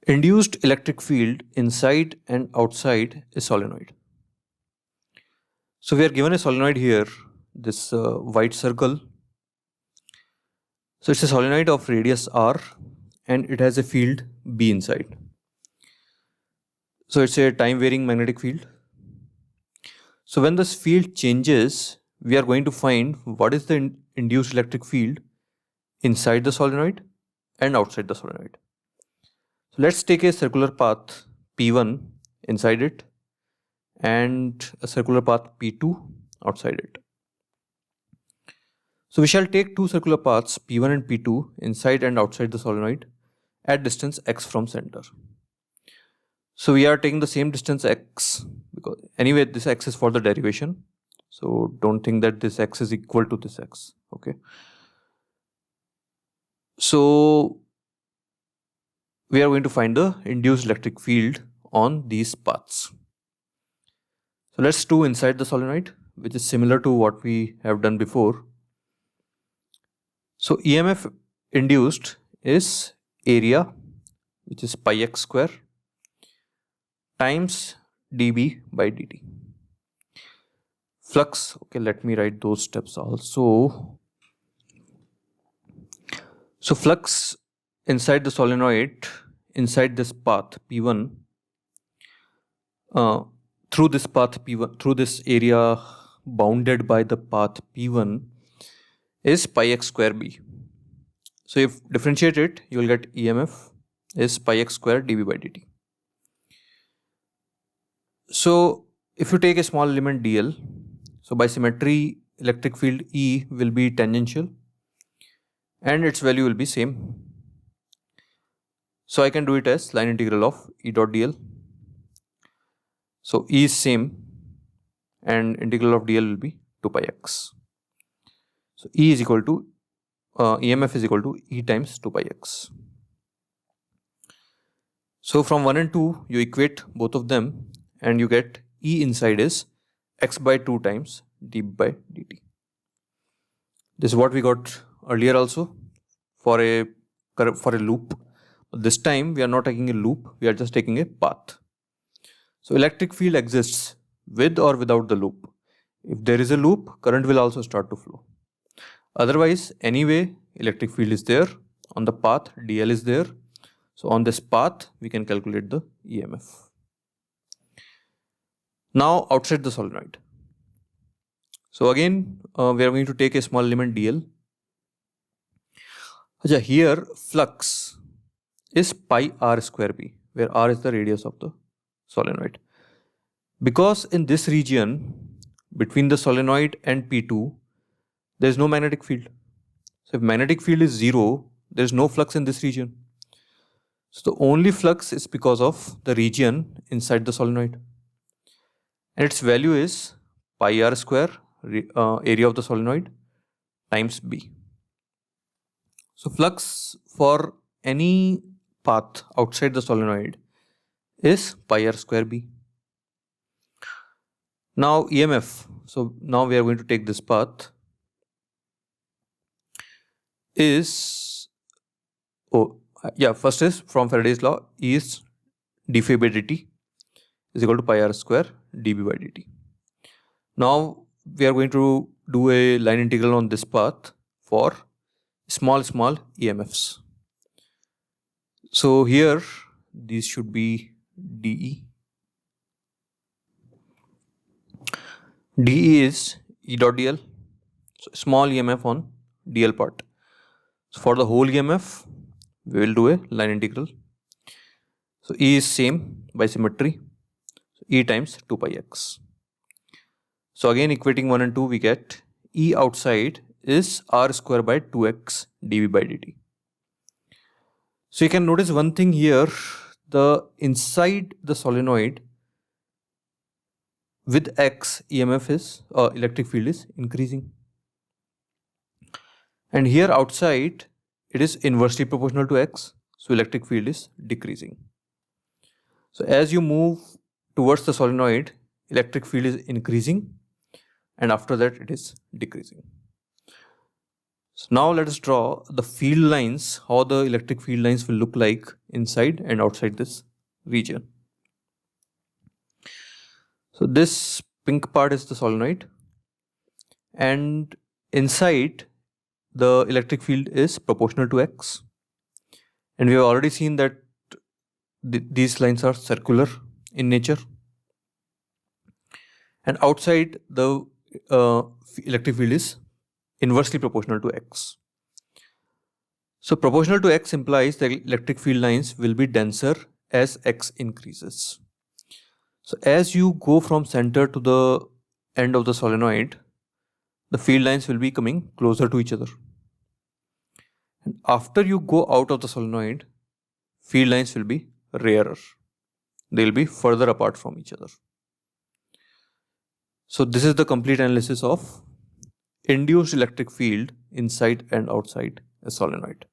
Induced electric field inside and outside a solenoid. So we are given a solenoid here, this white circle. So it's a solenoid of radius r and it has a field B inside. So it's a time varying magnetic field. So when this field changes, we are going to find what is the induced electric field inside the solenoid and outside the solenoid. So let's take a circular path P1 inside it and a circular path P2 outside it. So we shall take two circular paths P1 and P2 inside and outside the solenoid at distance x from center. So we are taking the same distance x because anyway this x is for the derivation. So don't think that this x is equal to this x. Okay. So we are going to find the induced electric field on these paths. So let's do inside the solenoid, which is similar to what we have done before. So EMF induced is area, which is pi x square times dB by dt. Flux, okay, let me write those steps also. So flux inside the solenoid, inside this path P1, through this path P1, through this area bounded by the path P1 is pi x square B. So if differentiate it, you will get EMF is pi x square dB by dt. So if you take a small element dl, so by symmetry electric field E will be tangential and its value will be same. So I can do it as line integral of E dot dl. So E is same and integral of dl will be 2 pi x. So E is equal to EMF is equal to E times 2 pi x. So from 1 and 2 you equate both of them and you get E inside is x by 2 times dB by dt. This is what we got earlier also for a loop. This time we are not taking a loop, we are just taking a path. So electric field exists with or without the loop. If there is a loop, current will also start to flow. Otherwise, anyway, electric field is there on the path, dl is there. So on this path, we can calculate the EMF. Now outside the solenoid. So again, we are going to take a small element dl. Here flux is pi r square b, where r is the radius of the solenoid. Because in this region, between the solenoid and P2, there is no magnetic field. So if magnetic field is 0, there is no flux in this region. So the only flux is because of the region inside the solenoid. And its value is pi r square, area of the solenoid, times b. So flux for any path outside the solenoid is pi r square b. Now EMF, so now we are going to take this path, is, first is from Faraday's law, E is d phi by dt is equal to pi r square dB by dt. Now we are going to do a line integral on this path for small EMFs. So here these should be dE. dE is E dot dl, so small EMF on dl part. So for the whole EMF, we will do a line integral. So E is same by symmetry, so E times 2 pi x. So again equating 1 and 2, we get E outside is r square by 2x dB by dt. So you can notice one thing here, the inside the solenoid with x EMF is electric field is increasing, and here outside it is inversely proportional to x, so electric field is decreasing. So as you move towards the solenoid, electric field is increasing and after that it is decreasing. So now let us draw the field lines, how the electric field lines will look like inside and outside this region. So this pink part is the solenoid, and inside the electric field is proportional to x, and we have already seen that these lines are circular in nature, and outside the electric field is inversely proportional to x. So proportional to x implies the electric field lines will be denser as x increases. So as you go from center to the end of the solenoid, the field lines will be coming closer to each other. And after you go out of the solenoid, field lines will be rarer. They will be further apart from each other. So this is the complete analysis of induced electric field inside and outside a solenoid.